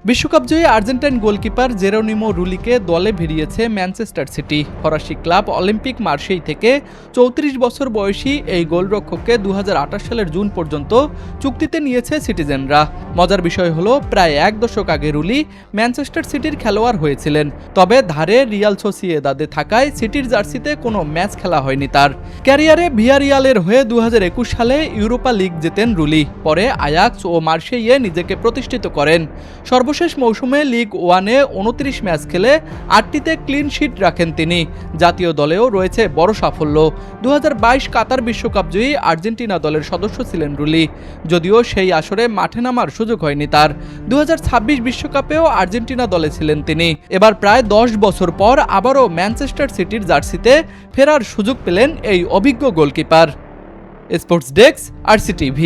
বিশ্বকাপজয়ী Argentine goalkeeper Geronimo রুলিকে দলে ভিড়িয়েছে Manchester city. ফরাসি club Olympic মার্শেই থেকে ৩৪ বছর বয়সী এই গোলরক্ষককে ২০২৮ সালের জুন পর্যন্ত চুক্তিতে নিয়েছে সিটিজেনরা। মজার বিষয় হলো, প্রায় এক দশক আগে রুলি ম্যানচেস্টার সিটির খেলোয়াড় হয়েছিলেন, তবে ধারে রিয়াল সোসিয়েদাদে থাকায় সিটির জার্সিতে কোনো ম্যাচ খেলা হয়নি তার। ক্যারিয়ারে ভিয়ারিয়ালের হয়ে ২০২১ সালে ইউরোপা লিগ জেতেন রুলি। পরে আয়াক্স ও মার্শেইয়ে নিজেকে প্রতিষ্ঠিত করেন। সর্বশেষ মৌসুমে লিগ ওয়ানে ২৯ ম্যাচ খেলে ৮টিতে ক্লিন শিট রাখেন তিনি। জাতীয় দলেও রয়েছে বড় সাফল্য। ২০২২ কাতার বিশ্বকাপজয়ী আর্জেন্টিনা দলের সদস্য ছিলেন রুলি, যদিও সেই আসরে মাঠে নামার সুযোগ হয়নি তার। ২০২৬ বিশ্বকাপেও আর্জেন্টিনা দলে ছিলেন তিনি। এবার প্রায় ১০ বছর পর আবারও ম্যানচেস্টার সিটির জার্সিতে ফেরার সুযোগ পেলেন এই অভিজ্ঞ গোলকিপার। Sports desk, RCTV।